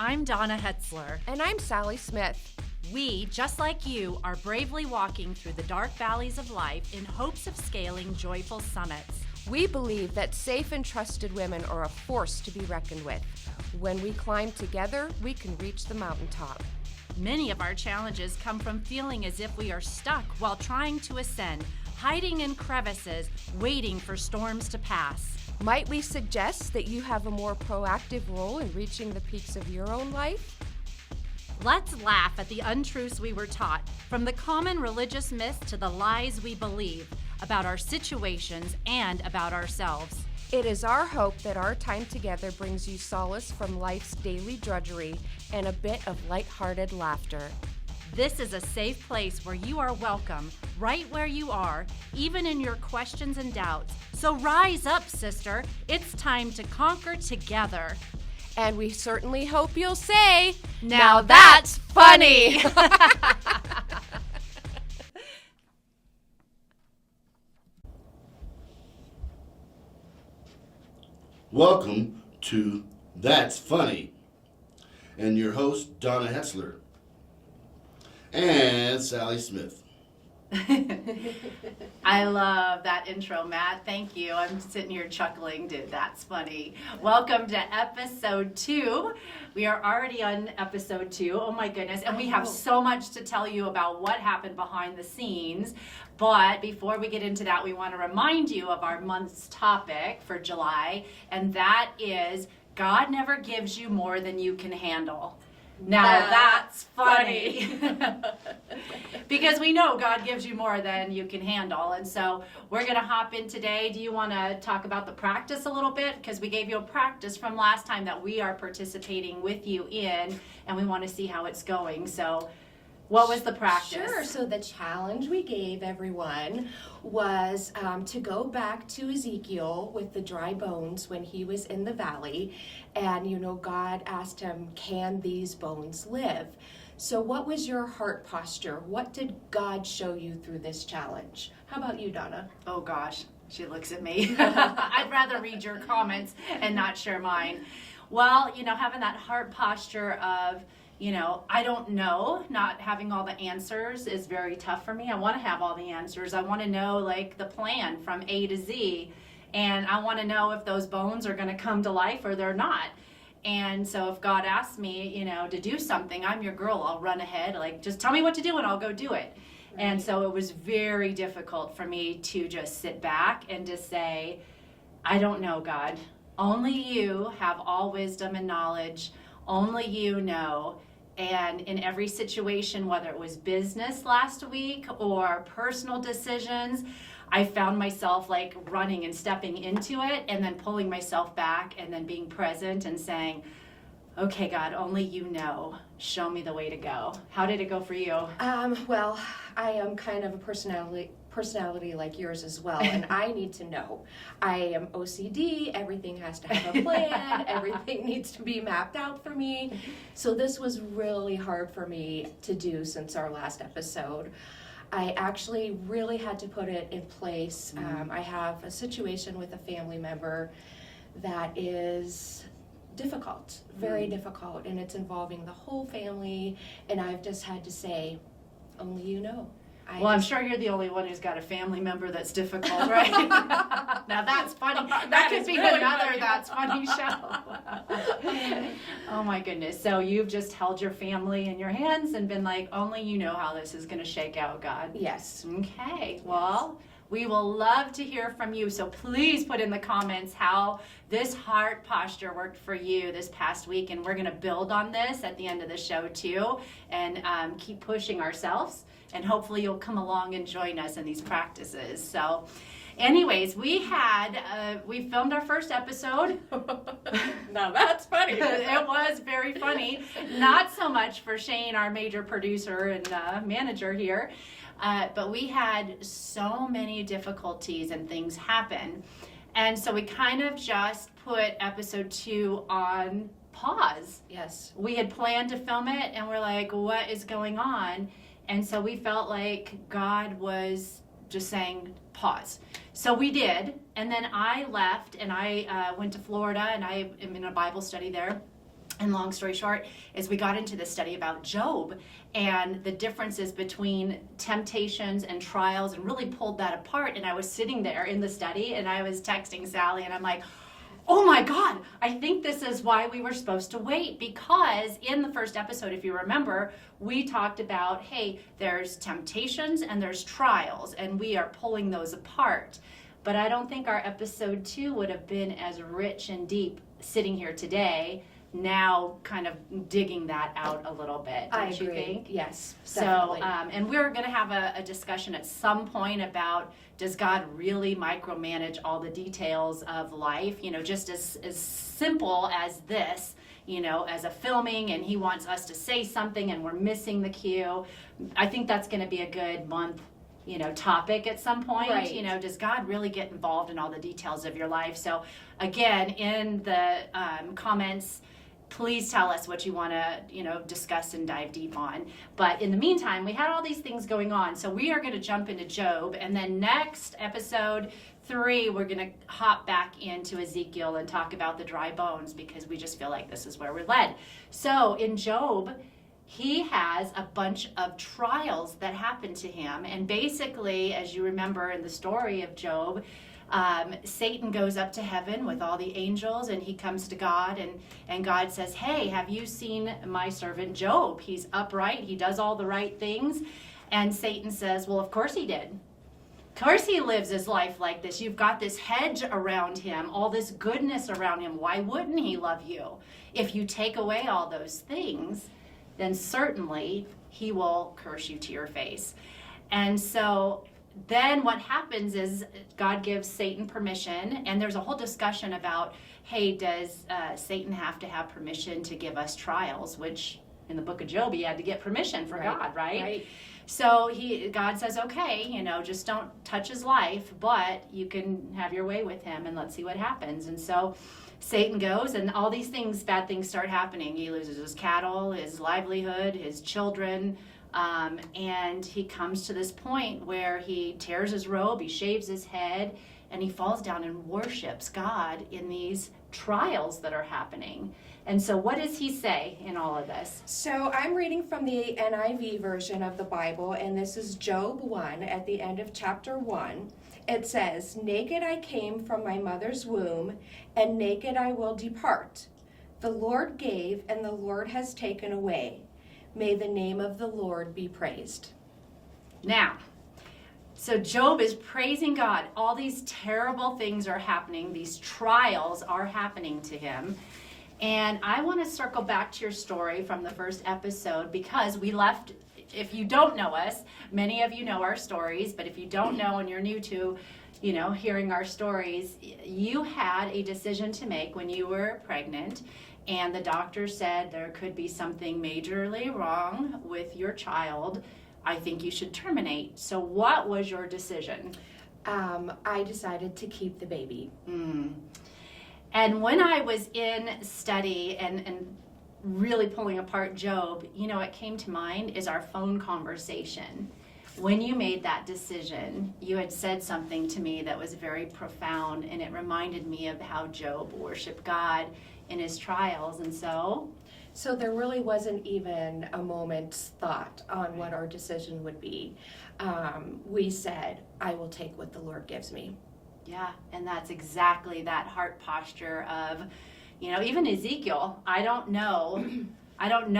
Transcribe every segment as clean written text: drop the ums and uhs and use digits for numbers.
I'm Dawna Hetzler. And I'm Sally Smith. We, just like you, are bravely walking through the dark valleys of life in hopes of scaling joyful summits. We believe that safe and trusted women are a force to be reckoned with. When we climb together, we can reach the mountaintop. Many of our challenges come from feeling as if we are stuck while trying to ascend, hiding in crevices, waiting for storms to pass. Might we suggest that you have a more proactive role in reaching the peaks of your own life? Let's laugh at the untruths we were taught, from the common religious myths to the lies we believe about our situations and about ourselves. It is our hope that our time together brings you solace from life's daily drudgery and a bit of lighthearted laughter. This is a safe place where you are welcome, right where you are, even in your questions and doubts. So rise up, sister. It's time to conquer together. And we certainly hope you'll say, "Now that's funny." Welcome to That's Funny, and your host, Dawna Hetzler, and Sally Smith. I love that intro, Matt. Thank you. I'm sitting here chuckling. Dude, that's funny. Welcome to episode 2. We are already on episode 2. Oh my goodness. And we have so much to tell you about what happened behind the scenes. But before we get into that, we want to remind you of our month's topic for July. And that is, God never gives you more than you can handle. Now that's funny. Because we know God gives you more than you can handle. And so we're going to hop in today. Do you want to talk about the practice a little bit? Because we gave you a practice from last time that we are participating with you in, and we want to see how it's going. So what was the practice? Sure. So the challenge we gave everyone was to go back to Ezekiel with the dry bones when he was in the valley. And, God asked him, can these bones live? So what was your heart posture? What did God show you through this challenge? How about you, Dawna? Oh, gosh. She looks at me. I'd rather read your comments and not share mine. Well, having that heart posture of, I don't know, not having all the answers is very tough for me. I want to have all the answers. I want to know, the plan from A to Z. And I want to know if those bones are going to come to life or they're not. And so if God asks me, to do something, I'm your girl. I'll run ahead. Just tell me what to do and I'll go do it. Right. And so it was very difficult for me to just sit back and just say, I don't know, God. Only you have all wisdom and knowledge. Only you know. And in every situation, whether it was business last week or personal decisions, I found myself running and stepping into it and then pulling myself back and then being present and saying, okay, God, only you know. Show me the way to go. How did it go for you? Well, I am kind of a personality like yours as well, and I need to know. I am OCD, everything has to have a plan, everything needs to be mapped out for me. So this was really hard for me to do since our last episode. I actually really had to put it in place. I have a situation with a family member that is difficult, very difficult, and it's involving the whole family, and I've just had to say, only you know. I'm sure you're the only one who's got a family member that's difficult, right? Now that's funny. That could be really another funny. That's Funny show. Oh my goodness. So you've just held your family in your hands and been like, only you know how this is going to shake out, God. Yes. Okay. Well, we will love to hear from you. So please put in the comments how this heart posture worked for you this past week. And we're going to build on this at the end of the show too, and keep pushing ourselves. And hopefully you'll come along and join us in these practices. So anyways, we filmed our first episode. Now that's funny. It was very funny. Not so much for Shane, our major producer and manager here. But we had so many difficulties and things happen. And so we kind of just put episode 2 on pause. Yes. We had planned to film it and we're like, what is going on? And so we felt like God was just saying, pause. So we did. And then I left and I went to Florida and I am in a Bible study there. And long story short is we got into this study about Job and the differences between temptations and trials, and really pulled that apart. And I was sitting there in the study and I was texting Sally and I'm like, oh my God, I think this is why we were supposed to wait, because in the first episode, if you remember, we talked about, hey, there's temptations and there's trials, and we are pulling those apart. But I don't think our episode 2 would have been as rich and deep sitting here today, now kind of digging that out a little bit. Don't you think? Yes, So, definitely. and we're going to have a discussion at some point about, does God really micromanage all the details of life? You know, just as simple as this, you know, as a filming, and he wants us to say something and we're missing the cue. I think that's going to be a good month, you know, topic at some point. Right. You know, does God really get involved in all the details of your life? So again, in the comments, please tell us what you want to, you know, discuss and dive deep on. But in the meantime, we had all these things going on. So we are going to jump into Job. And then next episode 3, we're going to hop back into Ezekiel and talk about the dry bones, because we just feel like this is where we're led. So in Job, he has a bunch of trials that happen to him. And basically, as you remember in the story of Job, Satan goes up to heaven with all the angels, and he comes to God, and God says, hey, have you seen my servant Job? He's upright, he does all the right things. And Satan says, well, of course he did. Of course he lives his life like this. You've got this hedge around him, all this goodness around him. Why wouldn't he love you? If you take away all those things, then certainly he will curse you to your face. And so then what happens is God gives Satan permission, and there's a whole discussion about, hey, does Satan have to have permission to give us trials? Which in the book of Job, he had to get permission from God, right? So God says, okay, you know, just don't touch his life, but you can have your way with him, and let's see what happens. And so Satan goes, and all these things, bad things start happening. He loses his cattle, his livelihood, his children. And he comes to this point where he tears his robe, he shaves his head, and he falls down and worships God in these trials that are happening. And so what does he say in all of this? So I'm reading from the NIV version of the Bible, and this is Job 1 at the end of chapter 1. It says, naked I came from my mother's womb, and naked I will depart. The Lord gave, and the Lord has taken away. May the name of the Lord be praised. Now, so Job is praising God. All these terrible things are happening. These trials are happening to him. And I want to circle back to your story from the first episode, because we left, if you don't know us, many of you know our stories, but if you don't know and you're new to, you know, hearing our stories, you had a decision to make when you were pregnant, and the doctor said there could be something majorly wrong with your child. I think you should terminate. So what was your decision? I decided to keep the baby. And when I was in study and really pulling apart Job, you know, what came to mind is our phone conversation. When you made that decision, you had said something to me that was very profound, and it reminded me of how Job worshiped God in his trials. And So there really wasn't even a moment's thought on what our decision would be. We said, I will take what the Lord gives me. yeah, and that's exactly that heart posture of, you know, even Ezekiel, I don't know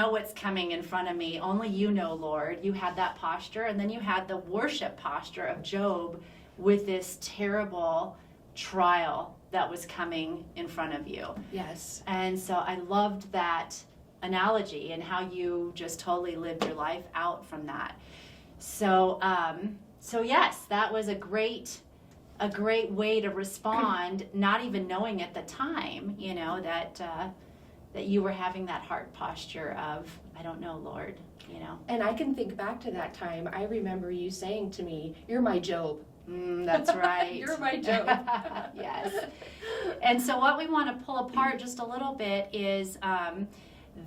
what's coming in front of me. Only you know, Lord. You had that posture, and then you had the worship posture of Job with this terrible trial that was coming in front of you. Yes. And so I loved that analogy and how you just totally lived your life out from that. So, so yes, that was a great way to respond, not even knowing at the time, you know, that you were having that heart posture of, I don't know, Lord, you know. And I can think back to that time. I remember you saying to me, you're my Job. That's right. You're my Job. Yes. And so what we want to pull apart just a little bit is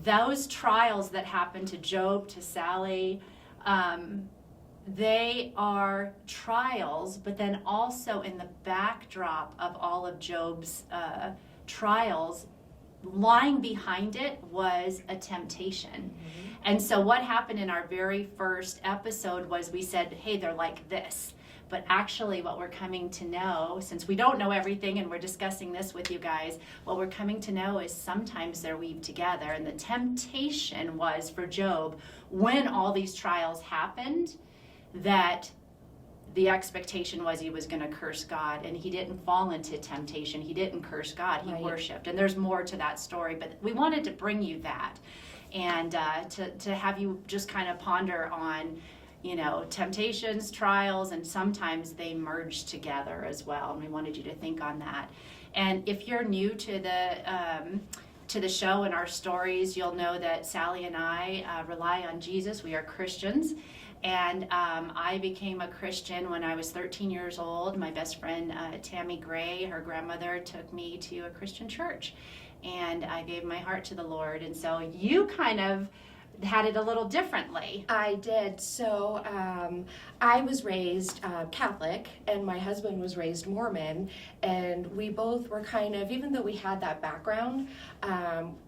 those trials that happened to Job, to Sally, they are trials, but then also in the backdrop of all of Job's trials lying behind it was a temptation. And so what happened in our very first episode was we said, hey, they're like this. But actually what we're coming to know, since we don't know everything and we're discussing this with you guys, what we're coming to know is sometimes they're weaved together. And the temptation was for Job, when all these trials happened, that the expectation was he was going to curse God, and he didn't fall into temptation. He didn't curse God. He worshiped. And there's more to that story, but we wanted to bring you that and to have you just kind of ponder on, you know, temptations, trials, and sometimes they merge together as well. And we wanted you to think on that. And if you're new to the show and our stories, you'll know that Sally and I rely on Jesus. We are Christians. And I became a Christian when I was 13 years old. My best friend, Tammy Gray, her grandmother, took me to a Christian church. And I gave my heart to the Lord. And so you kind of had it a little differently. I did. So I was raised Catholic, and my husband was raised Mormon, and we both were kind of, even though we had that background,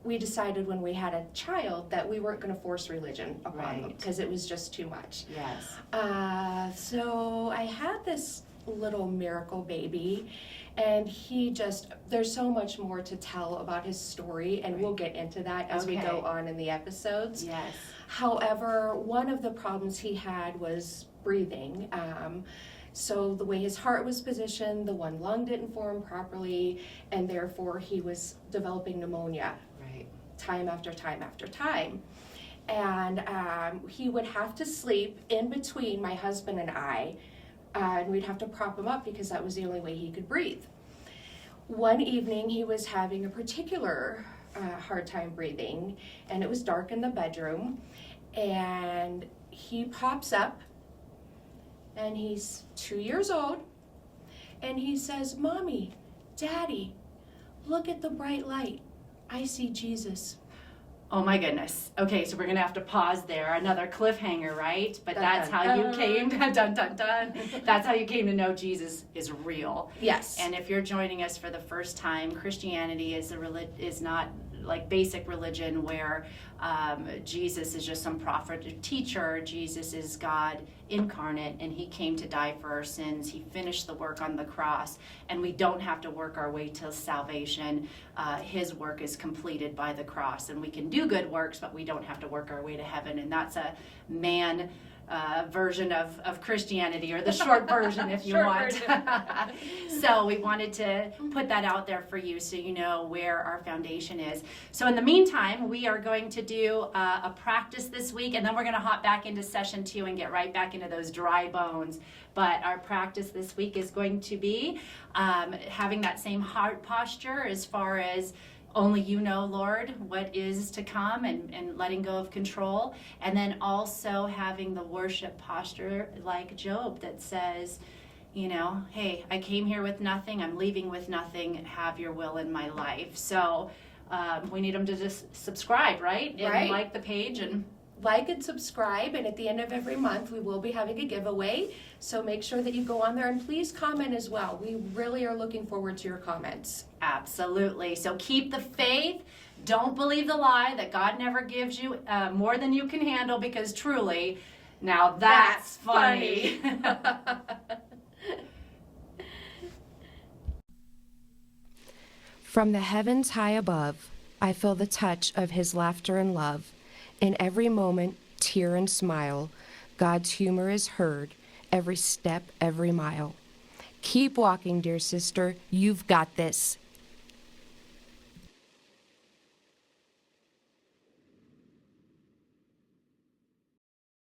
we decided when we had a child that we weren't going to force religion upon them because it was just too much. Yes. So I had this little miracle baby, and there's so much more to tell about his story, and we'll get into that as we go on in the episodes. Yes. However, one of the problems he had was breathing. So the way his heart was positioned, the one lung didn't form properly, and therefore he was developing pneumonia. Right. Time after time after time. And he would have to sleep in between my husband and I, and we'd have to prop him up because that was the only way he could breathe. One evening he was having a particular hard time breathing, and it was dark in the bedroom, and he pops up, and he's 2 years old, and he says, "Mommy, Daddy, look at the bright light. I see Jesus." Oh my goodness. Okay, so we're going to have to pause there. Another cliffhanger, right? But Dun, that's dun, how dun. you came, dun, dun, dun. That's how you came to know Jesus is real. Yes. And if you're joining us for the first time, Christianity is not like basic religion where Jesus is just some prophet or teacher. Jesus is God incarnate, and he came to die for our sins. He finished the work on the cross, and we don't have to work our way to salvation. His work is completed by the cross, and we can do good works, but we don't have to work our way to heaven. And that's a man version of Christianity, or the short version if you want. So we wanted to put that out there for you so you know where our foundation is. So in the meantime, we are going to do a practice this week, and then we're going to hop back into session 2 and get right back into those dry bones. But our practice this week is going to be having that same heart posture as far as only you know, Lord, what is to come, and letting go of control. And then also having the worship posture like Job that says, you know, hey, I came here with nothing. I'm leaving with nothing. Have your will in my life. So we need them to just subscribe, right? And like the page and like and subscribe, and at the end of every month we will be having a giveaway, so make sure that you go on there and please comment as well. We really are looking forward to your comments. Absolutely. So keep the faith. Don't believe the lie that God never gives you more than you can handle, because truly, now that's funny. From the heavens high above, I feel the touch of his laughter and love. In every moment, tear and smile, God's humor is heard, every step, every mile. Keep walking, dear sister, you've got this.